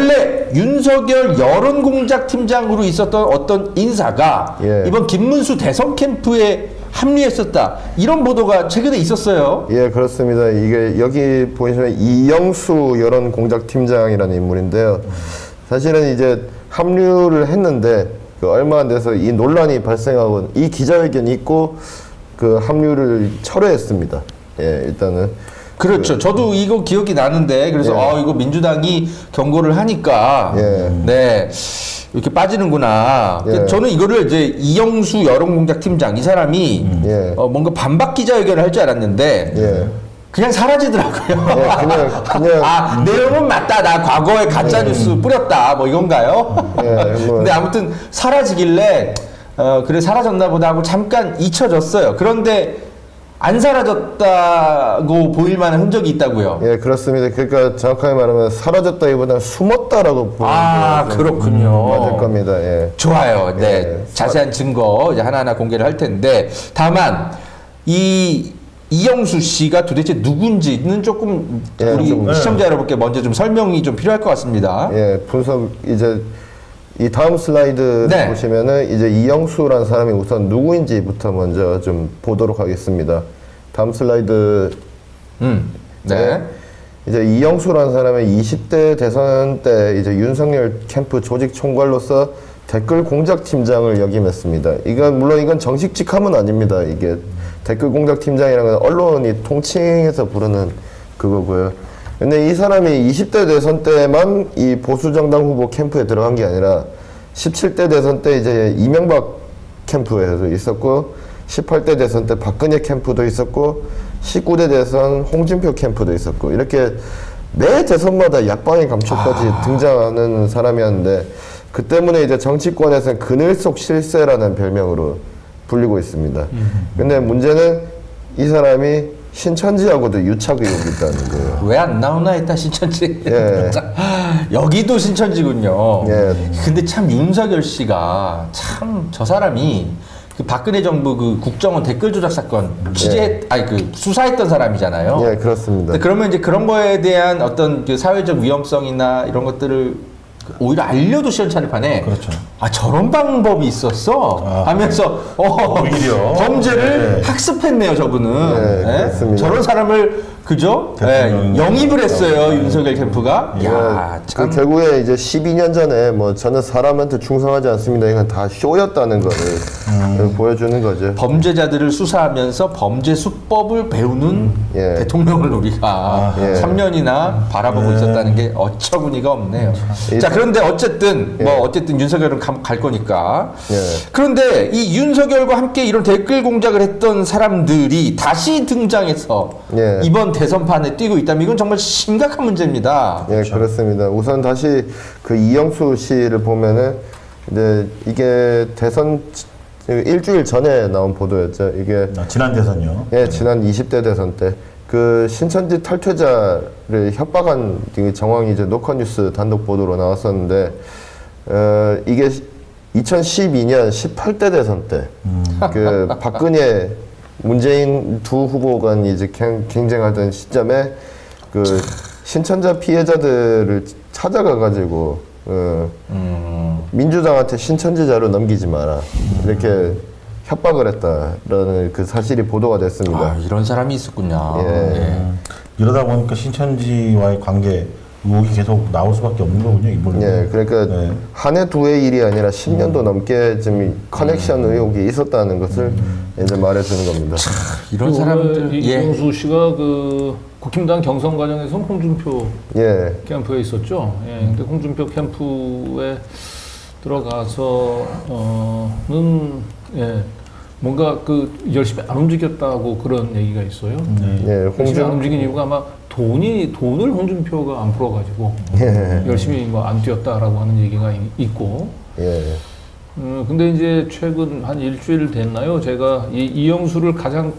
원래 윤석열 여론공작팀장으로 있었던 어떤 인사가 예. 이번 김문수 대선 캠프에 합류했었다. 이런 보도가 최근에 있었어요. 예, 그렇습니다. 이게 여기 보시면 이영수 여론공작팀장이라는 인물인데요. 사실은 이제 합류를 했는데 그 얼마 안 돼서 이 논란이 발생하고 이 기자회견이 있고 그 합류를 철회했습니다. 예, 일단은. 그렇죠. 저도 이거 기억이 나는데 그래서 예. 이거 민주당이 경고를 하니까 예. 네 이렇게 빠지는구나. 예. 저는 이거를 이제 이영수 여론공작팀장 이 사람이 예. 뭔가 반박 기자회견을 할 줄 알았는데 예. 그냥 사라지더라고요. 그냥 내용은 맞다. 나 과거에 가짜 뉴스 뿌렸다. 뭐 이건가요? 예, 뭐. 근데 아무튼 사라지길래 그래 사라졌나 보다 하고 잠깐 잊혀졌어요. 그런데 안 사라졌다고 보일 만한 흔적이 있다고요. 예, 그렇습니다. 그러니까 정확하게 말하면 사라졌다기보다는 숨었다라고 보면 그렇군요. 맞을 겁니다. 예. 좋아요. 네. 예. 자세한 증거 이제 하나하나 공개를 할 텐데 다만 이영수 씨가 도대체 누군지는 조금 예, 우리 좀, 시청자 여러분께 먼저 좀 설명이 좀 필요할 것 같습니다. 예, 분석 이제 이 다음 슬라이드 네. 보시면은 이제 이영수라는 사람이 우선 누구인지부터 먼저 좀 보도록 하겠습니다. 다음 슬라이드. 네. 이제 이영수라는 사람은 20대 대선 때 이제 윤석열 캠프 조직 총괄로서 댓글 공작 팀장을 역임했습니다. 물론 정식 직함은 아닙니다. 이게 댓글 공작 팀장이라는 건 언론이 통칭해서 부르는 그거고요. 근데 이 사람이 20대 대선 때만 이 보수정당 후보 캠프에 들어간 게 아니라 17대 대선 때 이제 이명박 캠프에도 있었고 18대 대선 때 박근혜 캠프도 있었고 19대 대선 홍준표 캠프도 있었고 이렇게 매 대선마다 약방의 감초까지 등장하는 사람이었는데 그 때문에 이제 정치권에서는 그늘 속 실세라는 별명으로 불리고 있습니다. 근데 문제는 이 사람이 신천지하고도 유착 의혹이 있다는 거예요. 왜 안 나오나 했다 신천지. 예. 여기도 신천지군요. 예. 근데 참 윤석열 씨가 참 저 사람이 그 박근혜 정부 그 국정원 댓글 조작 사건 수사했던 사람이잖아요. 예, 그렇습니다. 근데 그러면 이제 그런 거에 대한 어떤 그 사회적 위험성이나 이런 것들을 오히려 알려도 시원찮을 판에 그렇죠. 저런 방법이 있었어 하면서 오히려 범죄를 학습했네요 저분은. 네, 예? 그렇습니다. 저런 사람을 그죠? 영입을 했어요 윤석열 캠프가. 야, 참. 결국에 이제 12년 전에 뭐 저는 사람한테 충성하지 않습니다. 이건 다 쇼였다는 거를 보여주는 거죠. 범죄자들을 수사하면서 범죄 수법을 배우는 예. 대통령을 우리가 예. 3년이나 바라보고 있었다는 게 어처구니가 없네요. 자, 그런데 어쨌든 어쨌든 윤석열은 갈 거니까. 예. 그런데 이 윤석열과 함께 이런 댓글 공작을 했던 사람들이 다시 등장해서 예. 이번 대선판에 뛰고 있다면 이건 정말 심각한 문제입니다. 예, 그렇습니다. 우선 다시 그 이영수 씨를 보면은 이제 이게 대선 일주일 전에 나온 보도였죠. 이게 지난 대선요. 예, 지난 20대 대선 때 그 신천지 탈퇴자를 협박한 정황이 이제 노컷뉴스 단독 보도로 나왔었는데 이게 2012년 18대 대선 때 그 박근혜 문재인 두 후보 간 이제 경쟁하던 시점에 그 신천자 피해자들을 찾아가 가지고 민주당한테 신천지자로 넘기지 마라 이렇게 협박을 했다라는 그 사실이 보도가 됐습니다. 이런 사람이 있었군요. 예. 이러다 보니까 신천지와의 관계 의혹이 계속 나올 수밖에 없는 거군요, 이분은. 예, 그러니까 한 해 두 해 일이 아니라 10년도 넘게 좀 커넥션 의혹이 있었다는 것을 이제 말해주는 겁니다. 이런 사람들 이영수 씨가 그 국힘당 경선 과정에서 홍준표 예, 캠프에 있었죠. 예, 근데 홍준표 캠프에 들어가서는 뭔가 그 열심히 안 움직였다고 그런 얘기가 있어요. 예, 열심히 안 움직인 이유가 아마 돈을 홍준표가 안 풀어가지고 열심히 뭐 안 뛰었다라고 하는 얘기가 있고. 예, 근데 이제 최근 한 일주일 됐나요? 제가 이영수를 가장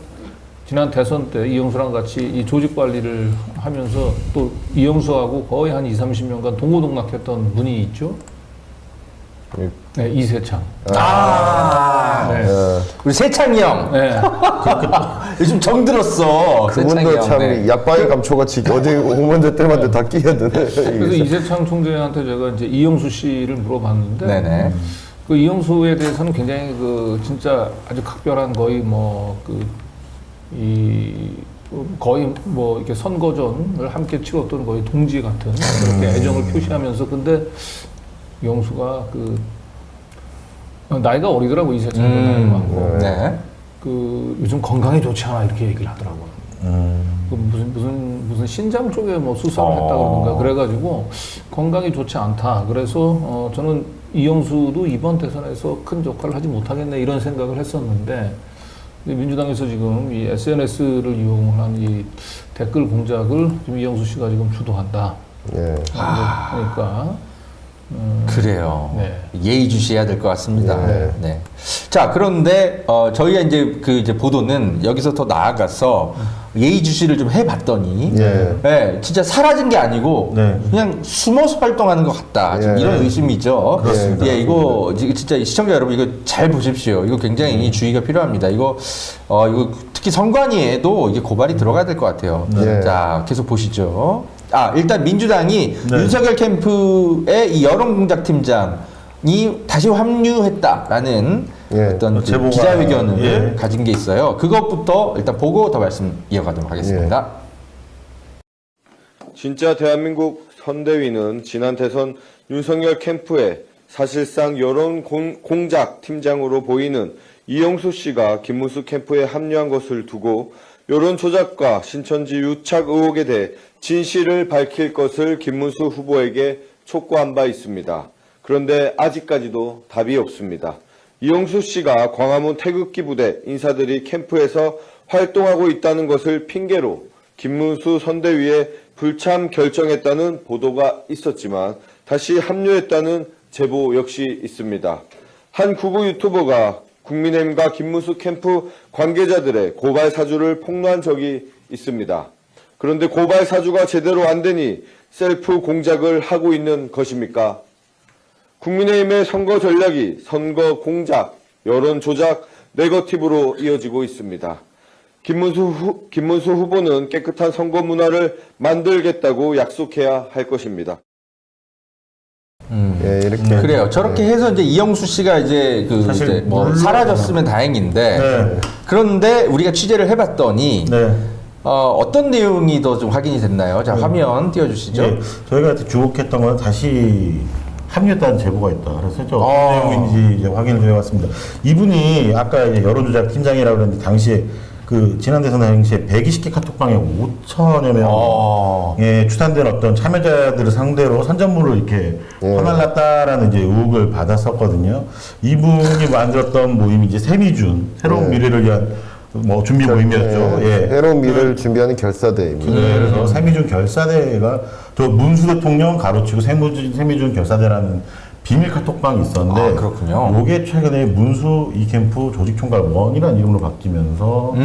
지난 대선 때 이영수랑 같이 이 조직 관리를 하면서 또 이영수하고 거의 한 20-30년간 동고동락했던 분이 있죠. 네, 이세창. 네. 우리 세창이 형. 네. 요즘 정들었어. 세창이 그분도 형. 참 네. 약방의 감초같이 어디 오면 때마다 다 끼어드네. 그래서 이세창 총재한테 제가 이제 이영수 씨를 물어봤는데 네네. 그 이영수에 대해서는 굉장히 그 진짜 아주 각별한 거의 거의 뭐 이렇게 선거전을 함께 치렀던 거의 동지 같은 그렇게 애정을 표시하면서 근데 이영수가 그 나이가 어리더라고 이세창 나이 많고 네. 그 요즘 건강이 좋지 않아 이렇게 얘기를 하더라고요. 그 무슨 신장 쪽에 뭐 수술을 했다 그러는가 그래가지고 건강이 좋지 않다. 그래서 저는 이영수도 이번 대선에서 큰 역할을 하지 못하겠네 이런 생각을 했었는데 민주당에서 지금 이 SNS를 이용한 이 댓글 공작을 지금 이영수 씨가 지금 주도한다. 예. 그러니까 그래요. 네. 예의주시해야 될 것 같습니다. 네. 네. 자, 그런데 저희가 이제 보도는 여기서 더 나아가서 예의주시를 좀 해봤더니, 예. 네, 진짜 사라진 게 아니고 네. 그냥 숨어서 활동하는 것 같다. 지금 예. 이런 의심이죠. 그렇습니다. 예, 이거 진짜 시청자 여러분 이거 잘 보십시오. 이거 굉장히 주의가 필요합니다. 이거 특히 선관위에도 이게 고발이 들어가야 될 것 같아요. 네. 자, 계속 보시죠. 일단 민주당이 네. 윤석열 캠프의 이 여론공작팀장이 다시 합류했다라는 예. 어떤 그 제보가, 기자회견을 예. 가진 게 있어요. 그것부터 일단 보고 더 말씀 이어가도록 하겠습니다. 진짜 대한민국 선대위는 지난 대선 윤석열 캠프의 사실상 여론 공작 팀장으로 보이는 이영수 씨가 김문수 캠프에 합류한 것을 두고 여론 조작과 신천지 유착 의혹에 대해 진실을 밝힐 것을 김문수 후보에게 촉구한 바 있습니다. 그런데 아직까지도 답이 없습니다. 이영수 씨가 광화문 태극기 부대 인사들이 캠프에서 활동하고 있다는 것을 핑계로 김문수 선대위에 불참 결정했다는 보도가 있었지만 다시 합류했다는 제보 역시 있습니다. 한 구구 유튜버가 국민의힘과 김문수 캠프 관계자들의 고발 사주를 폭로한 적이 있습니다. 그런데 고발 사주가 제대로 안 되니 셀프 공작을 하고 있는 것입니까? 국민의힘의 선거 전략이 선거 공작, 여론 조작, 네거티브로 이어지고 있습니다. 김문수 후보는 깨끗한 선거 문화를 만들겠다고 약속해야 할 것입니다. 예, 이렇게. 그래요. 저렇게 해서 이제 이영수 씨가 이제 사실 이제 뭐 물론- 사라졌으면 다행인데 네. 그런데 우리가 취재를 해봤더니 네. 어떤 내용이 더 좀 확인이 됐나요? 자, 화면 띄워주시죠. 예, 저희가 주목했던 건 다시 합류했다는 제보가 있다. 그래서 저 어떤 내용인지 이제 확인을 해봤습니다. 이분이 아까 이제 여론조작 팀장이라고 그랬는데 당시에 그 지난 대선 당시에 120개 카톡방에 5천여 명에 추산된 어떤 참여자들을 상대로 선전물을 이렇게 퍼날랐다라는 이제 의혹을 받았었거든요. 이분이 만들었던 모임이 이제 세미준 새로운 미래를 위한 뭐 준비 모임이었죠. 예. 새로운 미래를 준비하는 결사대입니다. 그래서 세미준 결사대가 저 문수 대통령 가로치고 세미준 결사대라는 비밀 카톡방이 있었는데 그렇군요. 요게 최근에 문수 이 캠프 조직총괄 원이라는 이름으로 바뀌면서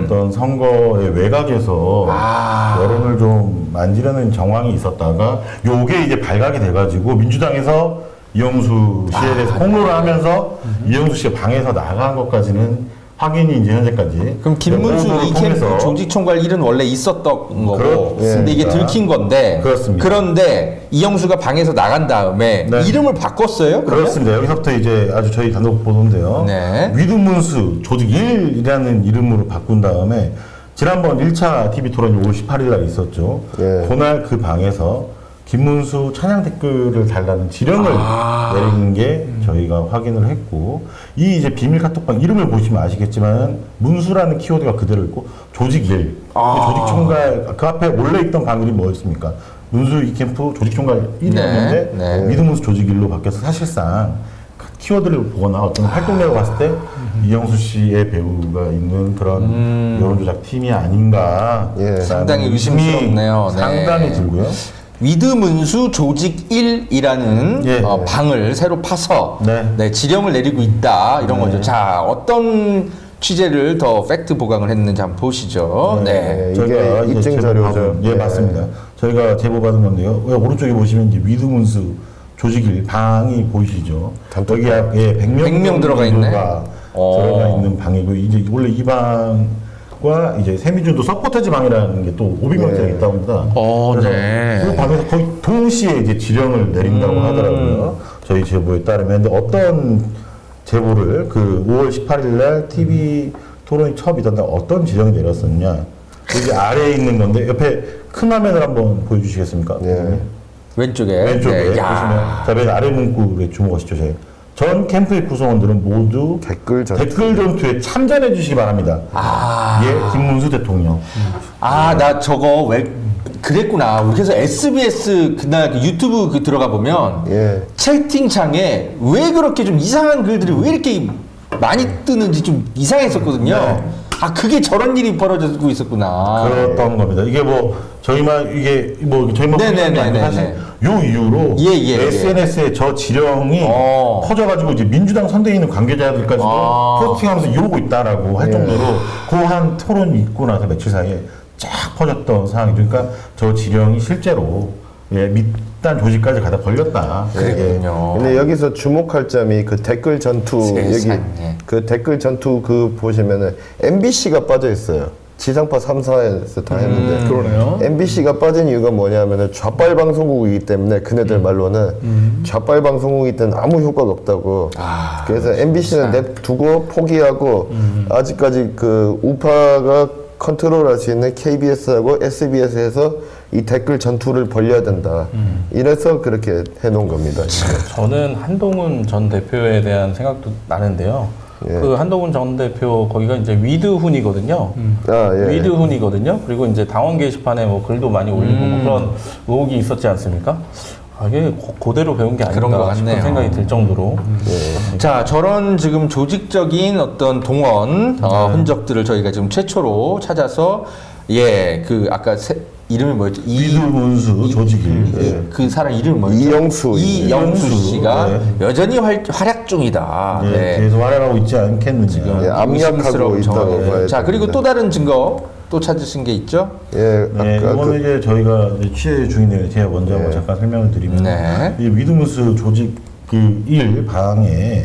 어떤 선거의 외곽에서 여론을 좀 만지려는 정황이 있었다가 요게 이제 발각이 돼가지고 민주당에서 이영수 씨에 대해서 폭로를 하면서 이영수 씨가 방에서 나간 것까지는 확인이 이제 현재까지. 그럼 김문수 보도를 이 캠프 통해서 조직총괄 일은 원래 있었던 거고 그렇습니다. 근데 이게 들킨 건데 그렇습니다. 그런데 이영수가 방에서 나간 다음에 네. 이름을 바꿨어요? 그러면? 그렇습니다. 여기서부터 이제 아주 저희 단독 보도인데요. 네. 위드문수 조직 1이라는 이름으로 바꾼 다음에 지난번 1차 TV 토론이 5월 18일 날 있었죠. 예. 그날 그 방에서 김문수 찬양 댓글을 달라는 지령을 내린 게 저희가 확인을 했고 이 이제 비밀 카톡방 이름을 보시면 아시겠지만 문수라는 키워드가 그대로 있고 조직 1 조직 총괄 그 앞에 원래 있던 방 이름이 뭐였습니까? 문수 이 캠프 조직 총괄 1이었는데 네. 위드문수 조직 1로 바뀌어서 사실상 키워드를 보거나 어떤 활동력을 봤을 때 이영수 씨의 배우가 있는 그런 여론조작 팀이 아닌가 예. 상당히 의심스럽네요. 네. 상당히 들고요. 위드문수 조직 1이라는 예. 방을 새로 파서 네. 지령을 내리고 있다 이런 거죠. 자, 어떤 취재를 더 팩트 보강을 했는지 한번 보시죠. 네. 이게 저희가 이제 입증 제보 자료죠. 받은- 예, 네. 맞습니다. 저희가 제보받은 건데요. 왜 오른쪽에 보시면 이제 위드문수 조직일 방이 보이시죠? 단톡방. 여기 앞에 100명 100명 들어가 있네. 들어가 있는 방이고 이제 원래 이 방과 이제 세미준도 서포터즈 방이라는 게 또 500명짜리 있다고 합니다. 그래서 네. 그 방에서 거의 동시에 이제 지령을 내린다고 하더라고요. 저희 제보에 따르면. 근데 어떤 제보를 그 5월 18일 날 TV 토론이 처음 있던 날 어떤 지령이 내렸었냐. 여기 아래에 있는 건데 옆에 큰 화면을 한번 보여주시겠습니까? 예. 왼쪽에. 왼쪽에 네. 보시면 야. 자, 맨 아래 문구에 주목하시죠. 전 캠프의 구성원들은 모두 댓글 전투. 댓글 전투에 참전해 주시기 바랍니다. 예, 김문수 대통령. 아, 나 저거 왜 그랬구나. 우리 그래서 SBS 그날 그 유튜브 그 들어가 보면 예. 채팅창에 왜 그렇게 좀 이상한 글들이 왜 이렇게 많이 뜨는지 좀 이상했었거든요. 네. 아, 그게 저런 일이 벌어지고 있었구나. 그렇던 겁니다. 이게 뭐 저희만 이게 뭐 저희만 네네네네네. 아니고 사실 요 이후로 예. SNS에 저 지령이 퍼져가지고 이제 민주당 선대에 있는 관계자들까지도 포스팅하면서 이러고 있다라고 할 정도로 그 한 토론이 있고 나서 며칠 사이에 쫙 퍼졌던 상황이죠. 그러니까 저 지령이 실제로 밑단 조직까지 가다 걸렸다. 그랬군요. 근데 여기서 주목할 점이 그 댓글 전투 세상에. 여기 그 댓글 전투 그 보시면은 MBC가 빠져 있어요. 지상파 3사에서 다 했는데 그러네요. MBC가 빠진 이유가 뭐냐면은 좌빨 방송국이기 때문에 그네들 말로는 좌빨 방송국이기 때문에 아무 효과가 없다고. 그래서 MBC는 냅두고 포기하고 아직까지 그 우파가 컨트롤할 수 있는 KBS하고 SBS에서 이 댓글 전투를 벌려야 된다. 이래서 그렇게 해놓은 겁니다. 저는 한동훈 전 대표에 대한 생각도 나는데요. 그 한동훈 전 대표 거기가 이제 위드훈이거든요. 아, 예. 위드훈이거든요. 그리고 이제 당원 게시판에 뭐 글도 많이 올리고 뭐 그런 의혹이 있었지 않습니까? 아, 이게 그대로 배운 게 그런 것 아닌가 싶은 같네요. 생각이 들 정도로. 자, 저런 지금 조직적인 어떤 동원 흔적들을 저희가 지금 최초로 찾아서 그 아까 이름이 뭐였죠? 위드문수 조직이 그 사람 이름이 뭐였죠? 이영수. 이영수 씨가 네. 여전히 활약 중이다. 네. 계속 활약하고 있지 않겠는지. 예, 압력하고 의심스러운 있다고 정황. 봐야 자, 그리고 됩니다. 또 다른 증거 또 찾으신 게 있죠? 예, 네, 아까 이거는 이제 저희가 이제 취재 중인데 제가 먼저 한번 잠깐 설명을 드리면 네. 이 위드무스 조직 그 1방에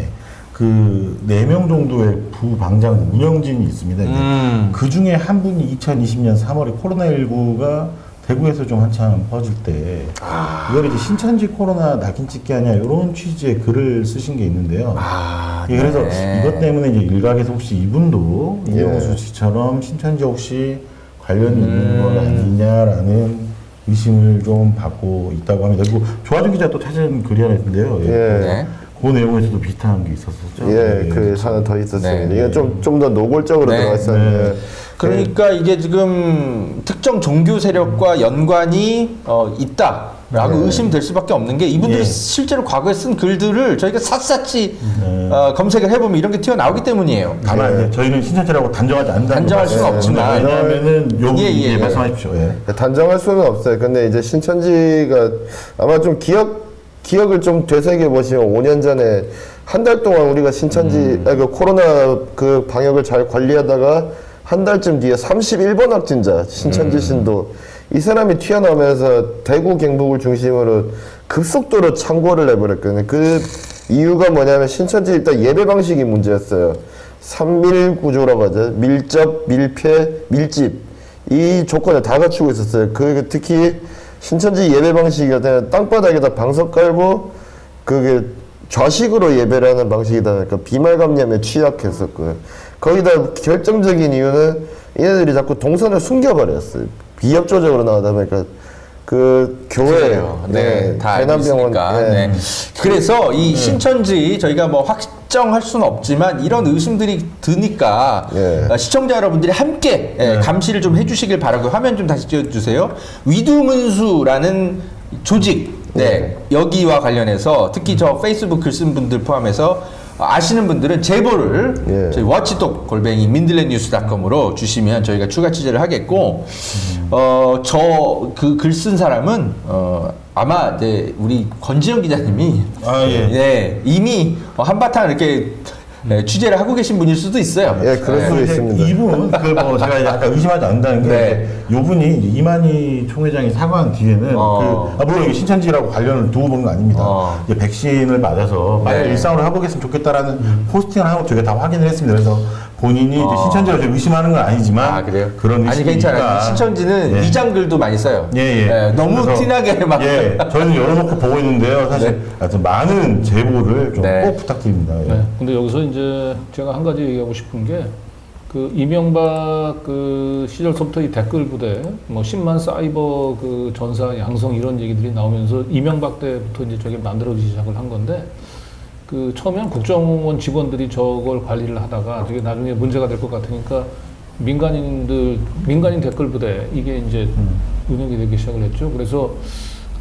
그 4명 정도의 부방장 운영진이 있습니다. 그 중에 한 분이 2020년 3월에 코로나19가 대구에서 좀 한참 퍼질 때 이걸 이제 신천지 코로나 낙인 찍기 하냐 이런 취지의 글을 쓰신 게 있는데요. 예, 그래서 네. 이것 때문에 이제 일각에서 혹시 이분도 이영수 씨처럼 신천지 혹시 관련이 있는 건 아니냐라는 의심을 좀 받고 있다고 합니다. 그리고 조화준 기자 또 찾은 글이 하나 있는데요. 예. 네. 그 내용에서도 비슷한 게 있었었죠. 예, 그 하나 더 있었습니다. 네. 이게 좀 더 노골적으로 네. 들어가 있었는데 그러니까 이게 지금 특정 종교 세력과 연관이 있다라고 의심될 수밖에 없는 게 이분들이 예. 실제로 과거에 쓴 글들을 저희가 샅샅이 검색을 해보면 이런 게 튀어나오기 때문이에요. 다만 이제 저희는 신천지라고 단정하지 않는다. 단정할 수는 없지만. 왜냐하면은 여기 예. 말씀하십시오. 예. 단정할 수는 없어요. 근데 이제 신천지가 아마 좀 기억을 좀 되새겨 보시면 5년 전에 한 달 동안 우리가 신천지 그 코로나 그 방역을 잘 관리하다가 한 달쯤 뒤에 31번 확진자 신천지 신도 이 사람이 튀어나오면서 대구 경북을 중심으로 급속도로 창궐을 해버렸거든요. 그 이유가 뭐냐면 신천지 일단 예배 방식이 문제였어요. 3밀 구조라고 하죠. 밀접, 밀폐, 밀집 이 조건을 다 갖추고 있었어요. 그 특히 신천지 예배 방식이 땅바닥에다 방석 깔고 그게 좌식으로 예배를 하는 방식이다 보니까 비말감염에 취약했었고요. 거기다 결정적인 이유는 얘네들이 자꾸 동선을 숨겨버렸어요. 비협조적으로 나오다 보니까 그 교회, 그래요. 네, 다 알고 대남병원, 있으니까. 네. 그래서 이 신천지 저희가 뭐 확정할 수는 없지만 이런 의심들이 드니까 시청자 여러분들이 함께 감시를 좀 해주시길 바라고 화면 좀 다시 띄워주세요. 위두문수라는 조직 여기와 관련해서 특히 저 페이스북 글 쓴 분들 포함해서 아시는 분들은 제보를 저희 워치독 @ 민들레뉴스.com으로 주시면 저희가 추가 취재를 하겠고 저 그 글 쓴 사람은 아마 이제 우리 권지영 기자님이 이미 한바탕 이렇게 취재를 하고 계신 분일 수도 있어요. 예, 그럴 수도 이제 있습니다. 이분 뭐 제가 약간 의심하지 않는다는 게 네. 이분이 이제 이만희 총회장이 사과한 뒤에는 물론 이게 신천지라고 관련을 두고 본 거 아닙니다. 이제 백신을 맞아서 빨리 네. 일상으로 해보겠으면 좋겠다라는 포스팅을 하고 저게 다 확인을 했습니다. 그래서 본인이 이제 신천지를 좀 의심하는 건 아니지만 아, 그래요? 그런 아니, 의심이 괜찮아요. 있다. 신천지는 예. 위장글도 많이 써요. 예. 너무 그래서, 티나게 막. 예, 저희는 열어놓고 보고 있는데요. 사실 네. 하여튼 많은 제보를 좀 네. 꼭 부탁드립니다. 예. 네. 근데 여기서 이제 제가 한 가지 얘기하고 싶은 게 그 이명박 그 시절부터 이 댓글 부대, 뭐 10만 사이버 그 전사 양성 이런 얘기들이 나오면서 이명박 때부터 이제 저게 만들어지기 시작을 한 건데 그 처음엔 국정원 직원들이 저걸 관리를 하다가 되게 나중에 문제가 될 것 같으니까 민간인 댓글 부대 이게 이제 운영이 되기 시작을 했죠. 그래서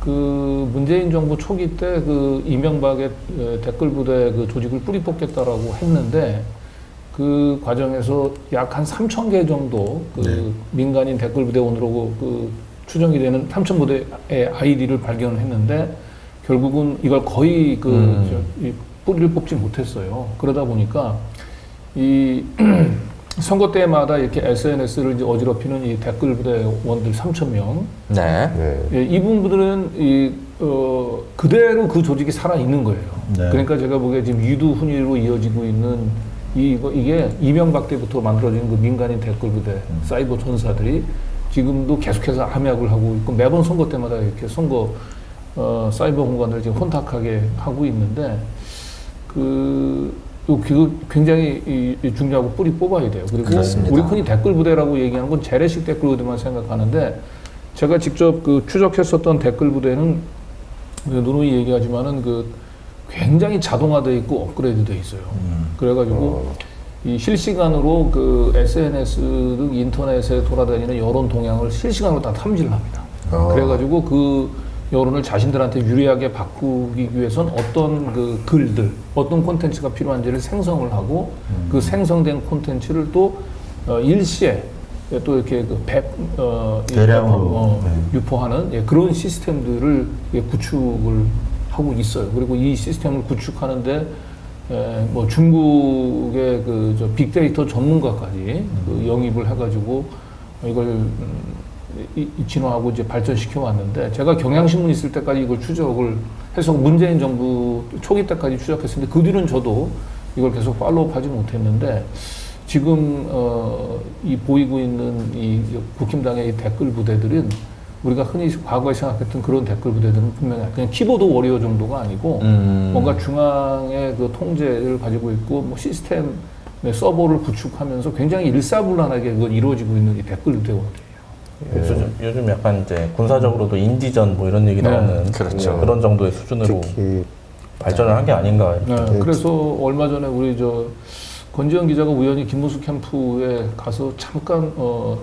그 문재인 정부 초기 때 그 이명박의 댓글 부대 그 조직을 뿌리 뽑겠다라고 했는데 그 과정에서 약 한 3,000개 정도 그 민간인 댓글 부대원으로 그 추정이 되는 3,000부대의 아이디를 발견했는데 결국은 이걸 거의 이 뿌리를 뽑지 못했어요. 그러다 보니까 이 선거 때마다 이렇게 SNS를 이제 어지럽히는 이 댓글 부대원들 3,000명. 네. 예, 이분들은 그대로 그 조직이 살아 있는 거예요. 네. 그러니까 제가 보기에 지금 유두훈이로 이어지고 있는 이게 이명박 때부터 만들어진 그 민간인 댓글 부대, 사이버 전사들이 지금도 계속해서 암약을 하고 있고 매번 선거 때마다 이렇게 사이버 공간을 지금 혼탁하게 하고 있는데 그 굉장히 중요하고 뿌리 뽑아야 돼요. 그리고 그렇습니다. 우리 흔히 댓글 부대라고 얘기하는 건 재래식 댓글 부대만 생각하는데 제가 직접 그 추적했었던 댓글 부대는 누누이 얘기하지만은 굉장히 자동화되어 있고 업그레이드되어 있어요. 그래가지고 이 실시간으로 그 SNS 등 인터넷에 돌아다니는 여론 동향을 실시간으로 다 탐지를 합니다. 그래가지고 그 여론을 자신들한테 유리하게 바꾸기 위해선 어떤 그 글들, 어떤 콘텐츠가 필요한지를 생성을 하고 그 생성된 콘텐츠를 또 일시에 또 이렇게 대량으로 유포하는 그런 시스템들을 구축을 하고 있어요. 그리고 이 시스템을 구축하는데 뭐 중국의 저 빅데이터 전문가까지 그 영입을 해가지고 이걸 진화하고 이제 발전시켜 왔는데 제가 경향신문 있을 때까지 이걸 추적을 해서 문재인 정부 초기 때까지 추적했었는데 그 뒤로는 저도 이걸 계속 팔로우하지 못했는데 지금 이 보이고 있는 이 국힘당의 이 댓글 부대들은 우리가 흔히 과거에 생각했던 그런 댓글 부대들은 분명히 그냥 키보드 워리어 정도가 아니고 뭔가 중앙의 그 통제를 가지고 있고 뭐 시스템의 서버를 구축하면서 굉장히 일사불란하게 그건 이루어지고 있는 이 댓글 부대원들이에요. 요즘 약간 이제 군사적으로도 인디전 뭐 이런 얘기 나오는 그렇죠. 그런 정도의 수준으로 특히 발전을 한 게 아닌가. 네, 그래서 얼마 전에 우리 권지현 기자가 우연히 김문수 캠프에 가서 잠깐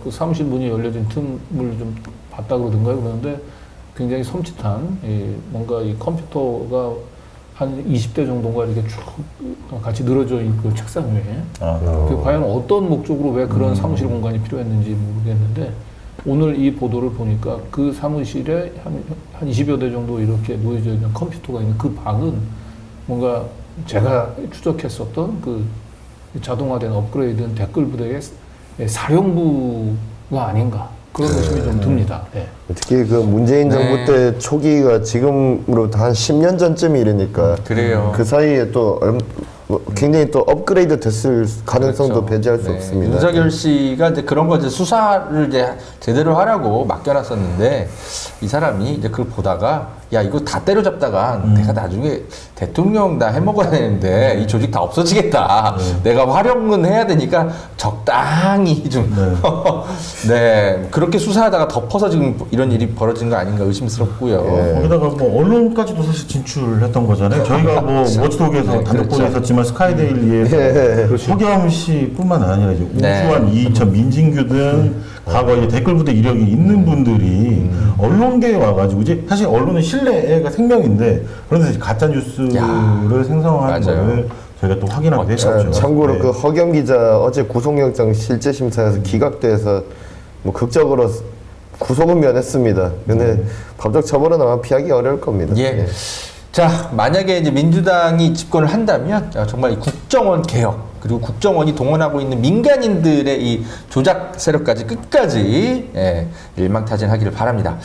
그 사무실 문이 열려진 틈을 좀 봤다 그러던가요? 그러는데 굉장히 섬찟한 뭔가 이 컴퓨터가 한 20대 정도가 이렇게 쭉 같이 늘어져 있고 책상 위에 그 과연 어떤 목적으로 왜 그런 사무실 공간이 필요했는지 모르겠는데 오늘 이 보도를 보니까 그 사무실에 한 20여 대 정도 이렇게 놓여져 있는 컴퓨터가 있는 그 방은 뭔가 제가 추적했었던 그 자동화된 업그레이드된 댓글 부대의 사령부가 아닌가 그런 의심이 좀 듭니다. 네. 특히 그 문재인 정부 때 초기가 지금으로 한 10년 전쯤이 이러니까 그래요. 그 사이에 또 굉장히 또 업그레이드 됐을 가능성도 배제할 수 없습니다. 윤석열 씨가 이제 그런 거 이제 수사를 이제 제대로 하라고 맡겨놨었는데 이 사람이 이제 그걸 보다가 야 이거 다 때려잡다가 내가 나중에 대통령 다 해먹어야 되는데 이 조직 다 없어지겠다. 내가 활용은 해야 되니까 적당히 좀 네 그렇게 수사하다가 덮어서 지금 이런 일이 벌어진 거 아닌가 의심스럽고요. 거기다가 뭐 언론까지도 사실 진출했던 거잖아요. 저희가 뭐 워치독에서 단독 보도했었지만 스카이데일리에서 허겸 씨뿐만 아니라 이제 오수환, 이희천, 민진규 등 과거 이제 댓글 부대 이력이 있는 분들이 언론계에 와가지고 이제 사실 언론은 신뢰가 생명인데 그런데 가짜 뉴스를 생성하는 거를 저희가 또 확인하게 됐었죠. 참고로 그 허겸 기자 어제 구속영장 실제 심사에서 기각돼서 뭐 극적으로 구속은 면했습니다. 근데 법적 처벌은 아마 피하기 어려울 겁니다. 예. 자, 만약에 이제 민주당이 집권을 한다면 정말 이 국정원 개혁 그리고 국정원이 동원하고 있는 민간인들의 이 조작 세력까지 끝까지 일망타진하기를 바랍니다.